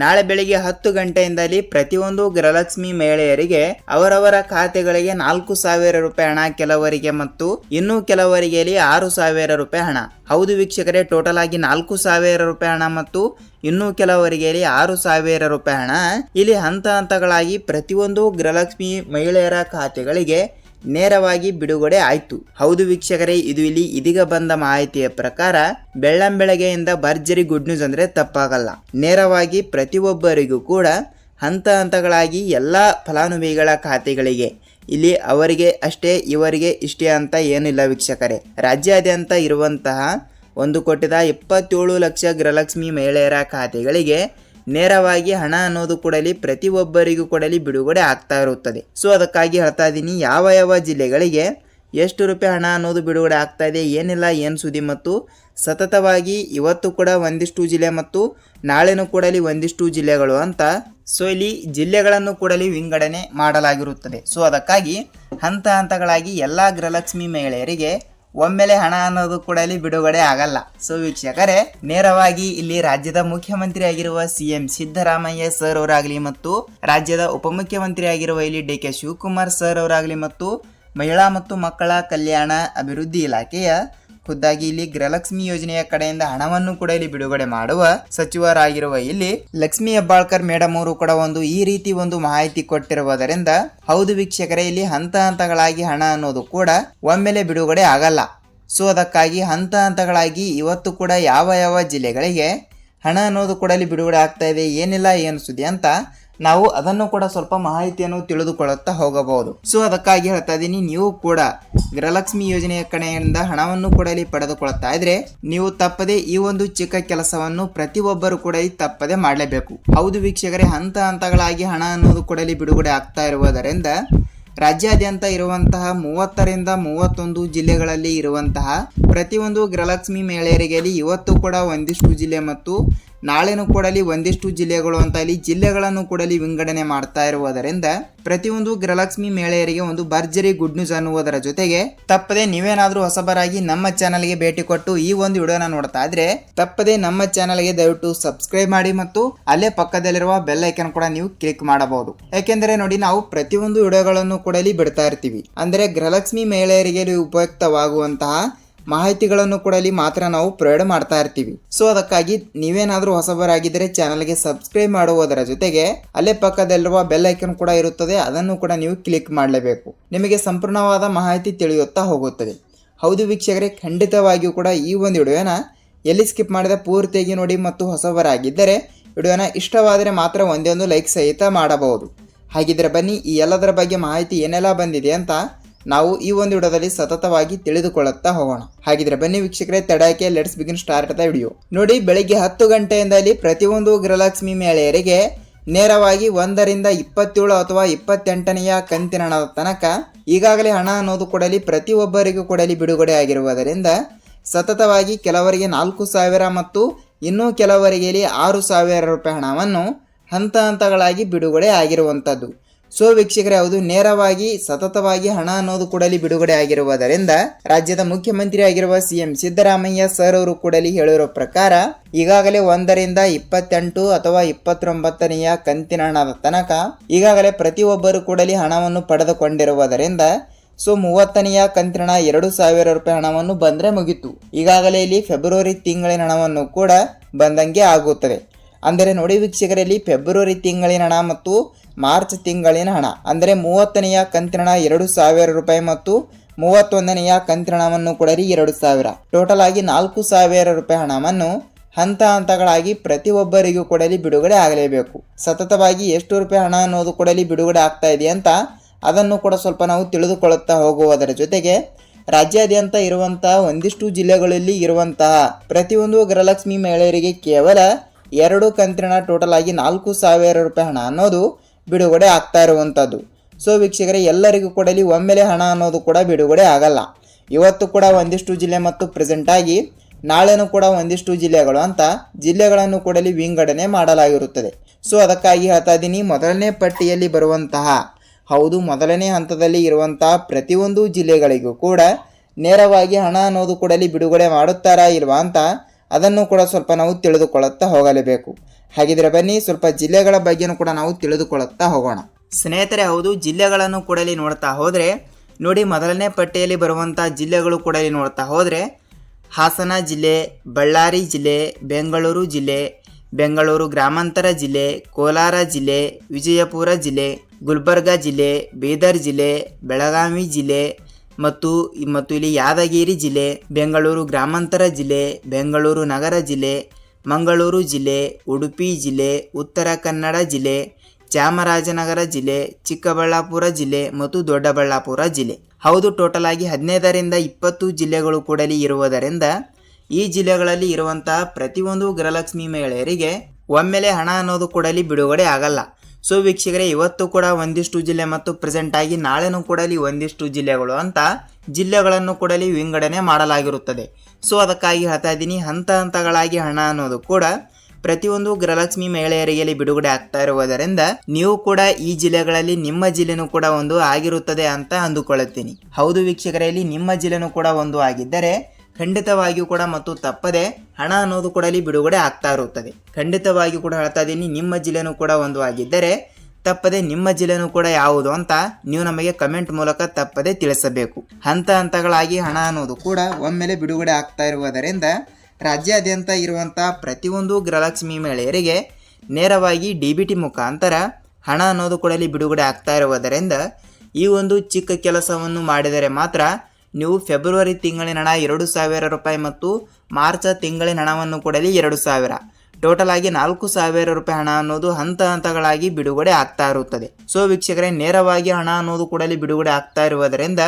ನಾಳೆ ಬೆಳಿಗ್ಗೆ 10 ಗಂಟೆಯಿಂದಲೇ ಪ್ರತಿಯೊಂದು ಗೃಹಲಕ್ಷ್ಮಿ ಮಹಿಳೆಯರಿಗೆ ಅವರವರ ಖಾತೆಗಳಿಗೆ 4,000 ರೂಪಾಯಿ ಹಣ, ಕೆಲವರಿಗೆ ಮತ್ತು ಇನ್ನು ಕೆಲವರಿಗೆ 6,000 ರೂಪಾಯಿ ಹಣ. ಹೌದು ವೀಕ್ಷಕರೇ, ಟೋಟಲ್ ಆಗಿ 4,000 ರೂಪಾಯಿ ಹಣ ಮತ್ತು ಇನ್ನು ಕೆಲವರಿಗೆ 6,000 ರೂಪಾಯಿ ಹಣ ಇಲ್ಲಿ ಹಂತ ಹಂತಗಳಾಗಿ ಪ್ರತಿಯೊಂದು ಗೃಹಲಕ್ಷ್ಮಿ ಮಹಿಳೆಯರ ಖಾತೆಗಳಿಗೆ ನೇರವಾಗಿ ಬಿಡುಗಡೆ ಆಯ್ತು. ಹೌದು ವೀಕ್ಷಕರೇ, ಇದು ಇಲ್ಲಿ ಇದೀಗ ಬಂದ ಮಾಹಿತಿಯ ಪ್ರಕಾರ ಬೆಳ್ಳಂಬೆಳಗ್ಗೆಯಿಂದ ಭರ್ಜರಿ ಗುಡ್ ನ್ಯೂಸ್ ಅಂದ್ರೆ ತಪ್ಪಾಗಲ್ಲ. ನೇರವಾಗಿ ಪ್ರತಿಯೊಬ್ಬರಿಗೂ ಕೂಡ ಹಂತ ಹಂತಗಳಾಗಿ ಎಲ್ಲ ಫಲಾನುಭವಿಗಳ ಖಾತೆಗಳಿಗೆ ಇಲ್ಲಿ ಅವರಿಗೆ ಅಷ್ಟೇ ಇವರಿಗೆ ಇಷ್ಟೇ ಅಂತ ಏನಿಲ್ಲ ವೀಕ್ಷಕರೇ. ರಾಜ್ಯಾದ್ಯಂತ ಇರುವಂತಹ 1,27,00,000 ಗೃಹಲಕ್ಷ್ಮಿ ಮಹಿಳೆಯರ ಖಾತೆಗಳಿಗೆ ನೇರವಾಗಿ ಹಣ ಅನ್ನೋದು ಕೂಡಲಿ ಪ್ರತಿಯೊಬ್ಬರಿಗೂ ಕೂಡಲಿ ಬಿಡುಗಡೆ ಆಗ್ತಾ ಇರುತ್ತದೆ. ಸೊ ಅದಕ್ಕಾಗಿ ಹೇಳ್ತಾ ಇದ್ದೀನಿ, ಯಾವ ಜಿಲ್ಲೆಗಳಿಗೆ ಎಷ್ಟು ರೂಪಾಯಿ ಹಣ ಅನ್ನೋದು ಬಿಡುಗಡೆ ಆಗ್ತಾ ಇದೆ, ಏನಿಲ್ಲ, ಏನು ಸುದ್ದಿ ಮತ್ತು ಸತತವಾಗಿ ಇವತ್ತು ಕೂಡ ಒಂದಿಷ್ಟು ಜಿಲ್ಲೆ ಮತ್ತು ನಾಳೆನೂ ಕೂಡಲಿ ಒಂದಿಷ್ಟು ಜಿಲ್ಲೆಗಳು ಅಂತ ಸೊ ಇಲ್ಲಿ ಜಿಲ್ಲೆಗಳನ್ನು ಕೂಡಲಿ ವಿಂಗಡಣೆ ಮಾಡಲಾಗಿರುತ್ತದೆ. ಸೊ ಅದಕ್ಕಾಗಿ ಹಂತ ಹಂತಗಳಾಗಿ ಎಲ್ಲ ಗೃಹಲಕ್ಷ್ಮಿ ಮಹಿಳೆಯರಿಗೆ ಒಮ್ಮೆಲೆ ಹಣ ಅನ್ನೋದು ಕೂಡ ಇಲ್ಲಿ ಬಿಡುಗಡೆ ಆಗಲ್ಲ. ಸೊ ವೀಕ್ಷಕರೇ, ನೇರವಾಗಿ ಇಲ್ಲಿ ರಾಜ್ಯದ ಮುಖ್ಯಮಂತ್ರಿ ಆಗಿರುವ CM ಸಿದ್ದರಾಮಯ್ಯ ಸರ್ ಅವರಾಗಲಿ ಮತ್ತು ರಾಜ್ಯದ ಉಪಮುಖ್ಯಮಂತ್ರಿ ಆಗಿರುವ ಇಲ್ಲಿ DK ಶಿವಕುಮಾರ್ ಸರ್ ಅವರಾಗಲಿ ಮತ್ತು ಮಹಿಳಾ ಮತ್ತು ಮಕ್ಕಳ ಕಲ್ಯಾಣ ಅಭಿವೃದ್ಧಿ ಇಲಾಖೆಯ ಖುದ್ದಾಗಿ ಇಲ್ಲಿ ಗೃಹಲಕ್ಷ್ಮಿ ಯೋಜನೆಯ ಕಡೆಯಿಂದ ಹಣವನ್ನು ಕೂಡ ಇಲ್ಲಿ ಬಿಡುಗಡೆ ಮಾಡುವ ಸಚಿವರಾಗಿರುವ ಇಲ್ಲಿ ಲಕ್ಷ್ಮಿ ಹೆಬ್ಬಾಳ್ಕರ್ ಮೇಡಮ್ ಅವರು ಕೂಡ ಈ ರೀತಿ ಮಾಹಿತಿ ಕೊಟ್ಟಿರುವುದರಿಂದ ಹೌದು ವೀಕ್ಷಕರೇ, ಇಲ್ಲಿ ಹಂತ ಹಂತಗಳಾಗಿ ಹಣ ಅನ್ನೋದು ಕೂಡ ಒಮ್ಮೆಲೆ ಬಿಡುಗಡೆ ಆಗಲ್ಲ. ಸೊ ಅದಕ್ಕಾಗಿ ಹಂತ ಹಂತಗಳಾಗಿ ಇವತ್ತು ಕೂಡ ಯಾವ ಜಿಲ್ಲೆಗಳಿಗೆ ಹಣ ಅನ್ನೋದು ಕೂಡ ಇಲ್ಲಿ ಬಿಡುಗಡೆ ಆಗ್ತಾ ಇದೆ, ಏನಿಲ್ಲ, ಏನು ಸುದ್ದಿ ಅಂತ ನಾವು ಅದನ್ನು ಕೂಡ ಸ್ವಲ್ಪ ಮಾಹಿತಿಯನ್ನು ತಿಳಿದುಕೊಳ್ಳುತ್ತಾ ಹೋಗಬಹುದು. ಸೊ ಅದಕ್ಕಾಗಿ ಹೇಳ್ತಾ ಇದ್ದೀನಿ, ನೀವು ಕೂಡ ಗೃಹಲಕ್ಷ್ಮಿ ಯೋಜನೆಯ ಕಡೆಯಿಂದ ಹಣವನ್ನು ಕೂಡ ಇಲ್ಲಿ ಪಡೆದುಕೊಳ್ಳುತ್ತಾ ಇದ್ರೆ ನೀವು ತಪ್ಪದೆ ಈ ಚಿಕ್ಕ ಕೆಲಸವನ್ನು ಪ್ರತಿಯೊಬ್ಬರು ಕೂಡ ತಪ್ಪದೆ ಮಾಡಲೇಬೇಕು. ಹೌದು ವೀಕ್ಷಕರೇ, ಹಂತ ಹಂತಗಳಾಗಿ ಹಣ ಅನ್ನೋದು ಕೂಡ ಇಲ್ಲಿ ಬಿಡುಗಡೆ ಆಗ್ತಾ ಇರುವುದರಿಂದ ರಾಜ್ಯಾದ್ಯಂತ ಇರುವಂತಹ 30ರಿಂದ 31 ಜಿಲ್ಲೆಗಳಲ್ಲಿ ಇರುವಂತಹ ಪ್ರತಿಯೊಂದು ಗೃಹಲಕ್ಷ್ಮಿ ಮಹಿಳೆಯರಿಗೆ ಇವತ್ತು ಕೂಡ ಒಂದಿಷ್ಟು ಜಿಲ್ಲೆ ಮತ್ತು ನಾಳೆನೂ ಕೂಡ ಒಂದಿಷ್ಟು ಜಿಲ್ಲೆಗಳು ಅಂತ ಇಲ್ಲಿ ಜಿಲ್ಲೆಗಳನ್ನು ಕೂಡ ವಿಂಗಡಣೆ ಮಾಡ್ತಾ ಇರುವುದರಿಂದ ಪ್ರತಿಯೊಂದು ಗೃಹಲಕ್ಷ್ಮಿ ಮಹಿಳೆಯರಿಗೆ ಭರ್ಜರಿ ಗುಡ್ ನ್ಯೂಸ್ ಅನ್ನುವುದರ ಜೊತೆಗೆ ತಪ್ಪದೆ ನೀವೇನಾದ್ರೂ ಹೊಸಬರಾಗಿ ನಮ್ಮ ಚಾನಲ್ಗೆ ಭೇಟಿ ಕೊಟ್ಟು ಈ ವಿಡಿಯೋನ ನೋಡ್ತಾ ಇದ್ರೆ ತಪ್ಪದೆ ನಮ್ಮ ಚಾನಲ್ಗೆ ದಯವಿಟ್ಟು ಸಬ್ಸ್ಕ್ರೈಬ್ ಮಾಡಿ ಮತ್ತು ಅಲ್ಲೇ ಪಕ್ಕದಲ್ಲಿರುವ ಬೆಲ್ ಐಕನ್ ಕೂಡ ನೀವು ಕ್ಲಿಕ್ ಮಾಡಬಹುದು. ಯಾಕೆಂದ್ರೆ ನೋಡಿ, ನಾವು ಪ್ರತಿಯೊಂದು ವಿಡಿಯೋಗಳನ್ನು ಕೂಡ ಬಿಡ್ತಾ ಇರ್ತೀವಿ, ಅಂದ್ರೆ ಗೃಹಲಕ್ಷ್ಮಿ ಮಹಿಳೆಯರಿಗೆ ಉಪಯುಕ್ತವಾಗುವಂತಹ ಮಾಹಿತಿಗಳನ್ನು ಕೂಡ ಮಾತ್ರ ನಾವು ಪ್ರೊವೈಡ್ ಮಾಡ್ತಾ ಇರ್ತೀವಿ. ಸೊ ಅದಕ್ಕಾಗಿ ನೀವೇನಾದ್ರೂ ಹೊಸಬರಾಗಿದ್ದರೆ ಚಾನಲ್ಗೆ ಸಬ್ಸ್ಕ್ರೈಬ್ ಮಾಡುವುದರ ಜೊತೆಗೆ ಅಲ್ಲೇ ಪಕ್ಕದಲ್ಲಿರುವ ಬೆಲ್ ಐಕನ್ ಕೂಡ ಇರುತ್ತದೆ, ಅದನ್ನು ಕೂಡ ನೀವು ಕ್ಲಿಕ್ ಮಾಡಲೇಬೇಕು. ನಿಮಗೆ ಸಂಪೂರ್ಣವಾದ ಮಾಹಿತಿ ತಿಳಿಯುತ್ತಾ ಹೋಗುತ್ತದೆ. ಹೌದು ವೀಕ್ಷಕರೇ, ಖಂಡಿತವಾಗಿಯೂ ಕೂಡ ಈ ವಿಡಿಯೋನ ಎಲ್ಲಿ ಸ್ಕಿಪ್ ಮಾಡಿದ ಪೂರ್ತಿಯಾಗಿ ನೋಡಿ ಮತ್ತು ಹೊಸಬರಾಗಿದ್ದರೆ ವಿಡಿಯೋನ ಇಷ್ಟವಾದರೆ ಮಾತ್ರ ಒಂದೇ ಲೈಕ್ ಸಹಿತ ಮಾಡಬಹುದು. ಹಾಗಿದ್ರೆ ಬನ್ನಿ, ಈ ಎಲ್ಲದರ ಬಗ್ಗೆ ಮಾಹಿತಿ ಏನೆಲ್ಲ ಬಂದಿದೆ ಅಂತ ನಾವು ಈ ವಿಡಿಯೋದಲ್ಲಿ ಸತತವಾಗಿ ತಿಳಿದುಕೊಳ್ಳುತ್ತಾ ಹೋಗೋಣ. ಹಾಗಿದ್ರೆ ಬನ್ನಿ ವೀಕ್ಷಕರೇ, ತಡಕ್ಕೆ let's begin start the video. ನೋಡಿ, ಬೆಳಿಗ್ಗೆ 10 ಗಂಟೆಯಿಂದಲೇ ಪ್ರತಿಯೊಂದು ಗೃಹಲಕ್ಷ್ಮಿ ಮಹಿಳೆಯರಿಗೆ ನೇರವಾಗಿ 1ರಿಂದ 27 ಅಥವಾ 28ನೆಯ ಕಂತಿನ ಹಣದ ತನಕ ಈಗಾಗಲೇ ಹಣ ಅನ್ನೋದು ಕೂಡ ಪ್ರತಿಯೊಬ್ಬರಿಗೂ ಕೂಡ ಬಿಡುಗಡೆ ಆಗಿರುವುದರಿಂದ ಸತತವಾಗಿ ಕೆಲವರಿಗೆ 4,000 ಮತ್ತು ಇನ್ನೂ ಕೆಲವರಿಗೆ 6,000 ರೂಪಾಯಿ ಹಣವನ್ನು ಹಂತ ಹಂತಗಳಾಗಿ ಬಿಡುಗಡೆ ಆಗಿರುವಂಥದ್ದು. ಸೊ ವೀಕ್ಷಕರೇ, ಹೌದು, ನೇರವಾಗಿ ಸತತವಾಗಿ ಹಣ ಅನ್ನೋದು ಕೂಡ ಬಿಡುಗಡೆ ಆಗಿರುವುದರಿಂದ ರಾಜ್ಯದ ಮುಖ್ಯಮಂತ್ರಿ ಆಗಿರುವ CM ಸಿದ್ದರಾಮಯ್ಯ ಸರ್ ಅವರು ಕೂಡ ಹೇಳಿರೋ ಪ್ರಕಾರ ಈಗಾಗಲೇ 1ರಿಂದ 28 ಅಥವಾ 29ನೆಯ ಕಂತಿನ ಹಣದ ತನಕ ಈಗಾಗಲೇ ಪ್ರತಿಯೊಬ್ಬರು ಕೂಡ ಹಣವನ್ನು ಪಡೆದುಕೊಂಡಿರುವುದರಿಂದ ಸೊ 30ನೆಯ ಕಂತಿನ 2,000 ರೂಪಾಯಿ ಹಣವನ್ನು ಬಂದ್ರೆ ಮುಗಿತು. ಈಗಾಗಲೇ ಇಲ್ಲಿ ಫೆಬ್ರವರಿ ತಿಂಗಳಿನ ಹಣವನ್ನು ಕೂಡ ಬಂದಂಗೆ ಆಗುತ್ತದೆ. ಅಂದರೆ ನೋಡಿ ವೀಕ್ಷಕರಲ್ಲಿ, ಫೆಬ್ರವರಿ ತಿಂಗಳಿನ ಹಣ ಮತ್ತು ಮಾರ್ಚ್ ತಿಂಗಳಿನ ಹಣ ಅಂದರೆ 30ನೆಯ ಕಂತಿನ 2,000 ರೂಪಾಯಿ ಮತ್ತು 31ನೆಯ ಕಂತಿನ ಹಣವನ್ನು ಕೂಡ 2,000, ಟೋಟಲ್ ಆಗಿ 4,000 ರೂಪಾಯಿ ಹಣವನ್ನು ಹಂತ ಹಂತಗಳಾಗಿ ಪ್ರತಿಯೊಬ್ಬರಿಗೂ ಕೂಡ ಬಿಡುಗಡೆ ಆಗಲೇಬೇಕು. ಸತತವಾಗಿ ಎಷ್ಟು ರೂಪಾಯಿ ಹಣ ಅನ್ನೋದು ಕೂಡ ಬಿಡುಗಡೆ ಆಗ್ತಾ ಇದೆ ಅಂತ ಅದನ್ನು ಕೂಡ ಸ್ವಲ್ಪ ನಾವು ತಿಳಿದುಕೊಳ್ಳುತ್ತಾ ಹೋಗುವುದರ ಜೊತೆಗೆ ರಾಜ್ಯಾದ್ಯಂತ ಇರುವಂತಹ ಒಂದಿಷ್ಟು ಜಿಲ್ಲೆಗಳಲ್ಲಿ ಇರುವಂತಹ ಪ್ರತಿಯೊಂದು ಗೃಹಲಕ್ಷ್ಮಿ ಮಹಿಳೆಯರಿಗೆ ಕೇವಲ 2 ಕಂತಿನ ಟೋಟಲ್ ಆಗಿ 4,000 ರೂಪಾಯಿ ಹಣ ಅನ್ನೋದು ಬಿಡುಗಡೆ ಆಗ್ತಾ ಇರುವಂಥದ್ದು. ಸೊ ವೀಕ್ಷಕರೇ, ಎಲ್ಲರಿಗೂ ಕೂಡ ಒಮ್ಮೆಲೆ ಹಣ ಅನ್ನೋದು ಕೂಡ ಬಿಡುಗಡೆ ಆಗಲ್ಲ. ಇವತ್ತು ಕೂಡ ಒಂದಿಷ್ಟು ಜಿಲ್ಲೆ ಮತ್ತು ಪ್ರೆಸೆಂಟ್ ಆಗಿ ನಾಳೆನೂ ಕೂಡ ಒಂದಿಷ್ಟು ಜಿಲ್ಲೆಗಳು ಅಂತ ಜಿಲ್ಲೆಗಳನ್ನು ಕೂಡ ವಿಂಗಡಣೆ ಮಾಡಲಾಗಿರುತ್ತದೆ. ಸೊ ಅದಕ್ಕಾಗಿ ಹೇಳ್ತಾ ಇದ್ದೀನಿ, ಮೊದಲನೇ ಪಟ್ಟಿಯಲ್ಲಿ ಬರುವಂತಹ ಹೌದು ಮೊದಲನೇ ಹಂತದಲ್ಲಿ ಇರುವಂತಹ ಪ್ರತಿಯೊಂದು ಜಿಲ್ಲೆಗಳಿಗೂ ಕೂಡ ನೇರವಾಗಿ ಹಣ ಅನ್ನೋದು ಕೂಡ ಬಿಡುಗಡೆ ಮಾಡುತ್ತಾರಾ ಇಲ್ವಾ ಅಂತ ಅದನ್ನು ಕೂಡ ಸ್ವಲ್ಪ ನಾವು ತಿಳಿದುಕೊಳ್ಳುತ್ತಾ ಹೋಗಲೇಬೇಕು. ಹಾಗಿದ್ರೆ ಬನ್ನಿ ಸ್ವಲ್ಪ ಜಿಲ್ಲೆಗಳ ಬಗ್ಗೆನೂ ಕೂಡ ನಾವು ತಿಳಿದುಕೊಳ್ಳುತ್ತಾ ಹೋಗೋಣ ಸ್ನೇಹಿತರೆ. ಹೌದು, ಜಿಲ್ಲೆಗಳನ್ನು ಕೂಡ ಇಲ್ಲಿ ನೋಡ್ತಾ ಹೋದರೆ ನೋಡಿ, ಮೊದಲನೇ ಪಟ್ಟಿಯಲ್ಲಿ ಬರುವಂಥ ಜಿಲ್ಲೆಗಳು ಕೂಡ ಇಲ್ಲಿ ನೋಡ್ತಾ ಹೋದರೆ ಹಾಸನ ಜಿಲ್ಲೆ, ಬಳ್ಳಾರಿ ಜಿಲ್ಲೆ, ಬೆಂಗಳೂರು ಜಿಲ್ಲೆ, ಬೆಂಗಳೂರು ಗ್ರಾಮಾಂತರ ಜಿಲ್ಲೆ, ಕೋಲಾರ ಜಿಲ್ಲೆ, ವಿಜಯಪುರ ಜಿಲ್ಲೆ, ಗುಲ್ಬರ್ಗ ಜಿಲ್ಲೆ, ಬೀದರ್ ಜಿಲ್ಲೆ, ಬೆಳಗಾವಿ ಜಿಲ್ಲೆ ಮತ್ತು ಇಲ್ಲಿ ಯಾದಗಿರಿ ಜಿಲ್ಲೆ, ಬೆಂಗಳೂರು ಗ್ರಾಮಾಂತರ ಜಿಲ್ಲೆ, ಬೆಂಗಳೂರು ನಗರ ಜಿಲ್ಲೆ, ಮಂಗಳೂರು ಜಿಲ್ಲೆ, ಉಡುಪಿ ಜಿಲ್ಲೆ, ಉತ್ತರ ಕನ್ನಡ ಜಿಲ್ಲೆ, ಚಾಮರಾಜನಗರ ಜಿಲ್ಲೆ, ಚಿಕ್ಕಬಳ್ಳಾಪುರ ಜಿಲ್ಲೆ ಮತ್ತು ದೊಡ್ಡಬಳ್ಳಾಪುರ ಜಿಲ್ಲೆ. ಹೌದು, ಟೋಟಲ್ ಆಗಿ 15ರಿಂದ 20 ಜಿಲ್ಲೆಗಳು ಕೂಡ ಇರುವುದರಿಂದ ಈ ಜಿಲ್ಲೆಗಳಲ್ಲಿ ಇರುವಂತಹ ಪ್ರತಿಯೊಂದು ಗೃಹಲಕ್ಷ್ಮಿ ಮಹಿಳೆಯರಿಗೆ ಒಮ್ಮೆಲೆ ಹಣ ಅನ್ನೋದು ಕೂಡ ಬಿಡುಗಡೆ ಆಗಲ್ಲ. ಸೊ ವೀಕ್ಷಕರೇ, ಇವತ್ತು ಕೂಡ ಒಂದಿಷ್ಟು ಜಿಲ್ಲೆ ಮತ್ತು ಪ್ರೆಸೆಂಟ್ ಆಗಿ ನಾಳೆನೂ ಕೂಡ ಒಂದಿಷ್ಟು ಜಿಲ್ಲೆಗಳು ಅಂತ ಜಿಲ್ಲೆಗಳನ್ನು ಕೂಡ ವಿಂಗಡಣೆ ಮಾಡಲಾಗಿರುತ್ತದೆ. ಸೊ ಅದಕ್ಕಾಗಿ ಹೇಳ್ತಾ ಇದ್ದೀನಿ, ಹಂತ ಹಂತಗಳಾಗಿ ಹಣ ಅನ್ನೋದು ಕೂಡ ಪ್ರತಿಯೊಂದು ಗೃಹಲಕ್ಷ್ಮಿ ಮಹಿಳೆಯರಿಗೆ ಬಿಡುಗಡೆ ಆಗ್ತಾ ಇರುವುದರಿಂದ ನೀವು ಕೂಡ ಈ ಜಿಲ್ಲೆಗಳಲ್ಲಿ ನಿಮ್ಮ ಜಿಲ್ಲೆನೂ ಕೂಡ ಒಂದು ಆಗಿರುತ್ತದೆ ಅಂತ ಅಂದುಕೊಳ್ಳುತ್ತೀನಿ. ಹೌದು ವೀಕ್ಷಕರಲ್ಲಿ, ನಿಮ್ಮ ಜಿಲ್ಲೆನೂ ಕೂಡ ಒಂದು ಆಗಿದ್ದರೆ ಖಂಡಿತವಾಗಿಯೂ ಕೂಡ ಮತ್ತು ತಪ್ಪದೆ ಹಣ ಅನ್ನೋದು ಕೂಡ ಬಿಡುಗಡೆ ಆಗ್ತಾ ಇರುತ್ತದೆ. ಖಂಡಿತವಾಗಿಯೂ ಕೂಡ ಹೇಳ್ತಾ ಇದ್ದೀನಿ, ನಿಮ್ಮ ಜಿಲ್ಲೆನೂ ಕೂಡ ಒಂದು ಆಗಿದ್ದರೆ ತಪ್ಪದೆ ನಿಮ್ಮ ಜಿಲ್ಲೆನೂ ಕೂಡ ಯಾವುದು ಅಂತ ನೀವು ನಮಗೆ ಕಮೆಂಟ್ ಮೂಲಕ ತಪ್ಪದೆ ತಿಳಿಸಬೇಕು. ಹಂತ ಹಂತಗಳಾಗಿ ಹಣ ಅನ್ನೋದು ಕೂಡ ಒಮ್ಮೆಲೆ ಬಿಡುಗಡೆ ಆಗ್ತಾ ಇರುವುದರಿಂದ ರಾಜ್ಯಾದ್ಯಂತ ಇರುವಂತಹ ಪ್ರತಿಯೊಂದು ಗೃಹಲಕ್ಷ್ಮಿ ಮಹಿಳೆಯರಿಗೆ ನೇರವಾಗಿ DBT ಮುಖಾಂತರ ಹಣ ಅನ್ನೋದು ಕೂಡ ಬಿಡುಗಡೆ ಆಗ್ತಾ ಇರುವುದರಿಂದ ಈ ಒಂದು ಚಿಕ್ಕ ಕೆಲಸವನ್ನು ಮಾಡಿದರೆ ಮಾತ್ರ ನೀವು ಫೆಬ್ರವರಿ ತಿಂಗಳಿನ ಹಣ 2,000 ರೂಪಾಯಿ ಮತ್ತು ಮಾರ್ಚ್ ತಿಂಗಳಿನ ಹಣವನ್ನು ಕೂಡ 2,000, ಟೋಟಲ್ ಆಗಿ 4,000 ರೂಪಾಯಿ ಹಣ ಅನ್ನೋದು ಹಂತ ಹಂತಗಳಾಗಿ ಬಿಡುಗಡೆ ಆಗ್ತಾ ಇರುತ್ತದೆ. ಸೊ ವೀಕ್ಷಕರೇ, ನೇರವಾಗಿ ಹಣ ಅನ್ನೋದು ಕೂಡ ಬಿಡುಗಡೆ ಆಗ್ತಾ ಇರುವುದರಿಂದ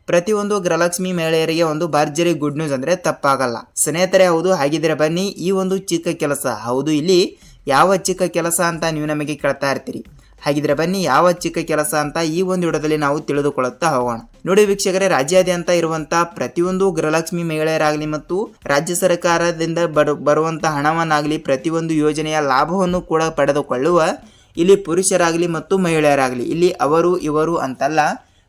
ಪ್ರತಿಯೊಂದು ಗೃಹಲಕ್ಷ್ಮಿ ಮಹಿಳೆಯರಿಗೆ ಒಂದು ಭರ್ಜರಿ ಗುಡ್ ನ್ಯೂಸ್ ಅಂದರೆ ತಪ್ಪಾಗಲ್ಲ ಸ್ನೇಹಿತರೆ. ಹೌದು, ಹಾಗಿದ್ರೆ ಬನ್ನಿ ಈ ಒಂದು ಚಿಕ್ಕ ಕೆಲಸ, ಹೌದು ಇಲ್ಲಿ ಯಾವ ಚಿಕ್ಕ ಕೆಲಸ ಅಂತ ನೀವು ನಮಗೆ ಕೇಳ್ತಾ ಇರ್ತೀರಿ. ಹಾಗಿದ್ರೆ ಬನ್ನಿ ಯಾವ ಚಿಕ್ಕ ಕೆಲಸ ಅಂತ ಈ ಒಂದು ವಿಡಿಯೋದಲ್ಲಿ ನಾವು ತಿಳಿದುಕೊಳ್ಳುತ್ತಾ ಹೋಗೋಣ. ನೋಡಿ ವೀಕ್ಷಕರೇ, ರಾಜ್ಯಾದ್ಯಂತ ಇರುವಂತಹ ಪ್ರತಿಯೊಂದು ಗೃಹಲಕ್ಷ್ಮಿ ಮಹಿಳೆಯರಾಗಲಿ ಮತ್ತು ರಾಜ್ಯ ಸರ್ಕಾರದಿಂದ ಬರುವಂತಹ ಹಣವನ್ನಾಗಲಿ ಪ್ರತಿಯೊಂದು ಯೋಜನೆಯ ಲಾಭವನ್ನು ಕೂಡ ಪಡೆದುಕೊಳ್ಳುವ ಇಲ್ಲಿ ಪುರುಷರಾಗಲಿ ಮತ್ತು ಮಹಿಳೆಯರಾಗಲಿ, ಇಲ್ಲಿ ಅವರು ಇವರು ಅಂತಲ್ಲ,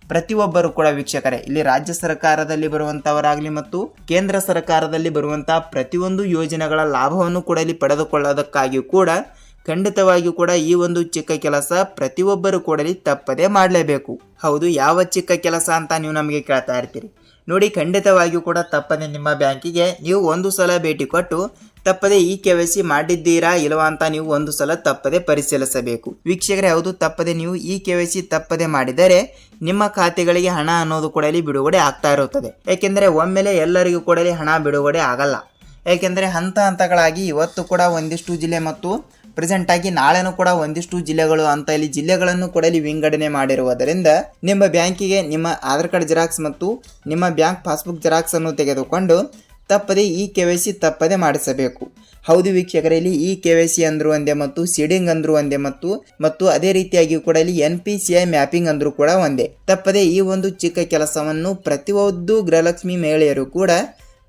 ಪ್ರತಿಯೊಬ್ಬರು ಕೂಡ ವೀಕ್ಷಕರೇ ಇಲ್ಲಿ ರಾಜ್ಯ ಸರ್ಕಾರದಲ್ಲಿ ಬರುವಂತವರಾಗಲಿ ಮತ್ತು ಕೇಂದ್ರ ಸರ್ಕಾರದಲ್ಲಿ ಬರುವಂತಹ ಪ್ರತಿಯೊಂದು ಯೋಜನೆಗಳ ಲಾಭವನ್ನು ಕೂಡ ಇಲ್ಲಿ ಪಡೆದುಕೊಳ್ಳೋದಕ್ಕಾಗಿಯೂ ಕೂಡ ಖಂಡಿತವಾಗಿಯೂ ಕೂಡ ಈ ಒಂದು ಚಿಕ್ಕ ಕೆಲಸ ಪ್ರತಿಯೊಬ್ಬರು ಕೂಡ ತಪ್ಪದೆ ಮಾಡಲೇಬೇಕು. ಹೌದು, ಯಾವ ಚಿಕ್ಕ ಕೆಲಸ ಅಂತ ನೀವು ನಮಗೆ ಕೇಳ್ತಾ ಇರ್ತೀರಿ. ನೋಡಿ, ಖಂಡಿತವಾಗಿಯೂ ಕೂಡ ತಪ್ಪದೆ ನಿಮ್ಮ ಬ್ಯಾಂಕಿಗೆ ನೀವು ಒಂದು ಸಲ ಭೇಟಿ ಕೊಟ್ಟು ತಪ್ಪದೆ ಈ KYC ಮಾಡಿದ್ದೀರಾ ಇಲ್ವಾ ಅಂತ ನೀವು ಒಂದು ಸಲ ತಪ್ಪದೆ ಪರಿಶೀಲಿಸಬೇಕು. ವೀಕ್ಷಕರೇ, ಹೌದು, ತಪ್ಪದೆ ನೀವು ಈ KYC ತಪ್ಪದೆ ಮಾಡಿದರೆ ನಿಮ್ಮ ಖಾತೆಗಳಿಗೆ ಹಣ ಅನ್ನೋದು ಕೂಡ ಬಿಡುಗಡೆ ಆಗ್ತಾ ಇರುತ್ತದೆ. ಯಾಕೆಂದರೆ ಒಮ್ಮೆಲೆ ಎಲ್ಲರಿಗೂ ಕೂಡ ಹಣ ಬಿಡುಗಡೆ ಆಗಲ್ಲ. ಯಾಕೆಂದರೆ ಹಂತ ಹಂತಗಳಾಗಿ ಇವತ್ತು ಕೂಡ ಒಂದಿಷ್ಟು ಜಿಲ್ಲೆ ಮತ್ತು ಪ್ರೆಸೆಂಟ್ ಆಗಿ ನಾಳೆನೂ ಕೂಡ ಒಂದಿಷ್ಟು ಜಿಲ್ಲೆಗಳು ಅಂತ ಇಲ್ಲಿ ಜಿಲ್ಲೆಗಳನ್ನು ಕೂಡ ವಿಂಗಡಣೆ ಮಾಡಿರುವುದರಿಂದ ನಿಮ್ಮ ಬ್ಯಾಂಕಿಗೆ ನಿಮ್ಮ ಆಧಾರ್ ಕಾರ್ಡ್ ಜೆರಾಕ್ಸ್ ಮತ್ತು ನಿಮ್ಮ ಬ್ಯಾಂಕ್ ಪಾಸ್ಬುಕ್ ಜೆರಾಕ್ಸ್ ಅನ್ನು ತೆಗೆದುಕೊಂಡು ತಪ್ಪದೆ ಈ KYC ತಪ್ಪದೆ ಮಾಡಿಸಬೇಕು. ಹೌದು ವೀಕ್ಷಕರೇ, ಇಲ್ಲಿ ಈ KYC ಅಂದ್ರು ಒಂದೇ ಮತ್ತು ಸೀಡಿಂಗ್ ಅಂದ್ರು ಒಂದೇ ಮತ್ತು ಅದೇ ರೀತಿಯಾಗಿ ಕೂಡ ಇಲ್ಲಿ NPCI ಮ್ಯಾಪಿಂಗ್ ಅಂದ್ರು ಕೂಡ ಒಂದೇ. ತಪ್ಪದೆ ಈ ಒಂದು ಚಿಕ್ಕ ಕೆಲಸವನ್ನು ಪ್ರತಿಯೊಂದು ಗೃಹಲಕ್ಷ್ಮಿ ಮಹಿಳೆಯರು ಕೂಡ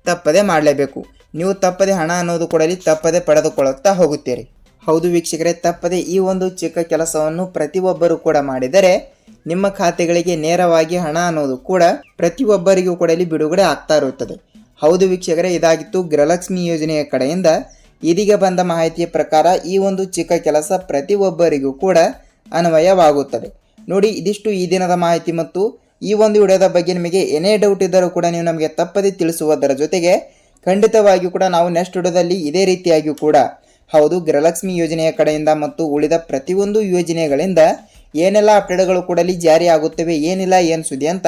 ತಪ್ಪದೆ ಮಾಡಲೇಬೇಕು. ನೀವು ತಪ್ಪದೆ ಹಣ ಅನ್ನೋದು ಕೂಡ ತಪ್ಪದೆ ಪಡೆದುಕೊಳ್ಳುತ್ತಾ ಹೋಗುತ್ತೀರಿ. ಹೌದು ವೀಕ್ಷಕರೇ, ತಪ್ಪದೆ ಈ ಒಂದು ಚಿಕ್ಕ ಕೆಲಸವನ್ನು ಪ್ರತಿಯೊಬ್ಬರು ಕೂಡ ಮಾಡಿದರೆ ನಿಮ್ಮ ಖಾತೆಗಳಿಗೆ ನೇರವಾಗಿ ಹಣ ಅನ್ನೋದು ಕೂಡ ಪ್ರತಿಯೊಬ್ಬರಿಗೂ ಕೂಡ ಬಿಡುಗಡೆ ಆಗ್ತಾ ಇರುತ್ತದೆ. ಹೌದು ವೀಕ್ಷಕರೇ, ಇದಾಗಿತ್ತು ಗೃಹಲಕ್ಷ್ಮಿ ಯೋಜನೆಯ ಕಡೆಯಿಂದ ಇದೀಗ ಬಂದ ಮಾಹಿತಿಯ ಪ್ರಕಾರ ಈ ಒಂದು ಚಿಕ್ಕ ಕೆಲಸ ಪ್ರತಿಯೊಬ್ಬರಿಗೂ ಕೂಡ ಅನ್ವಯವಾಗುತ್ತದೆ. ನೋಡಿ, ಇದಿಷ್ಟು ಈ ದಿನದ ಮಾಹಿತಿ ಮತ್ತು ಈ ಒಂದು ವಿಡಿಯೋದ ಬಗ್ಗೆ ನಿಮಗೆ ಏನೇ ಡೌಟ್ ಇದ್ದರೂ ಕೂಡ ನೀವು ನಮಗೆ ತಪ್ಪದೆ ತಿಳಿಸುವುದರ ಜೊತೆಗೆ ಖಂಡಿತವಾಗಿಯೂ ಕೂಡ ನಾವು ನೆಕ್ಸ್ಟ್ ವಿಡಿಯೋದಲ್ಲಿ ಇದೇ ರೀತಿಯಾಗಿಯೂ ಕೂಡ ಹೌದು ಗೃಹಲಕ್ಷ್ಮಿ ಯೋಜನೆಯ ಕಡೆಯಿಂದ ಮತ್ತು ಉಳಿದ ಪ್ರತಿಯೊಂದು ಯೋಜನೆಗಳಿಂದ ಏನೆಲ್ಲ ಅಪ್ಡೇಟ್ಗಳು ಕೂಡ ಜಾರಿ ಆಗುತ್ತವೆ, ಏನಿಲ್ಲ ಏನು ಸುದ್ದಿ ಅಂತ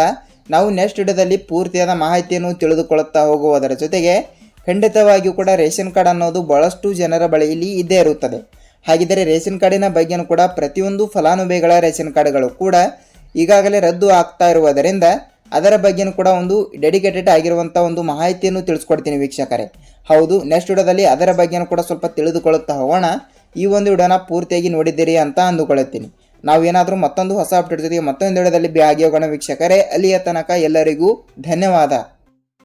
ನಾವು ನೆಕ್ಸ್ಟ್ ವಿಡಿಯೋದಲ್ಲಿ ಪೂರ್ತಿಯಾದ ಮಾಹಿತಿಯನ್ನು ತಿಳಿದುಕೊಳ್ಳುತ್ತಾ ಹೋಗುವುದರ ಜೊತೆಗೆ ಖಂಡಿತವಾಗಿಯೂ ಕೂಡ ರೇಷನ್ ಕಾರ್ಡ್ ಅನ್ನೋದು ಬಹಳಷ್ಟು ಜನರ ಬಳಿಯಲ್ಲಿ ಇದ್ದೇ ಇರುತ್ತದೆ. ಹಾಗಿದ್ದರೆ ರೇಷನ್ ಕಾರ್ಡಿನ ಬಗ್ಗೆಯೂ ಕೂಡ ಪ್ರತಿಯೊಂದು ಫಲಾನುಭವಿಗಳ ರೇಷನ್ ಕಾರ್ಡ್ಗಳು ಕೂಡ ಈಗಾಗಲೇ ರದ್ದು ಆಗ್ತಾ ಇರುವುದರಿಂದ ಅದರ ಬಗ್ಗೆಯೂ ಕೂಡ ಒಂದು ಡೆಡಿಕೇಟೆಡ್ ಆಗಿರುವಂಥ ಒಂದು ಮಾಹಿತಿಯನ್ನು ತಿಳಿಸ್ಕೊಡ್ತೀನಿ ವೀಕ್ಷಕರೇ. ಹೌದು, ನೆಕ್ಸ್ಟ್ ವಿಡಿಯೋದಲ್ಲಿ ಅದರ ಬಗ್ಗೆಯೂ ಕೂಡ ಸ್ವಲ್ಪ ತಿಳಿದುಕೊಳ್ಳುತ್ತಾ ಹೋಗೋಣ. ಈ ಒಂದು ವಿಡಿಯೋನ ಪೂರ್ತಿಯಾಗಿ ನೋಡಿದ್ದೀರಿ ಅಂತ ಅಂದುಕೊಳ್ಳುತ್ತೀನಿ. ನಾವೇನಾದರೂ ಮತ್ತೊಂದು ಹೊಸ ಅಪ್ಡೇಟ್ ಜೊತೆಗೆ ಮತ್ತೊಂದು ವಿಡಿಯೋದಲ್ಲಿ ಭಾಗಿಯಾಗೋಣ ವೀಕ್ಷಕರೇ. ಅಲ್ಲಿಯ ತನಕ ಎಲ್ಲರಿಗೂ ಧನ್ಯವಾದ.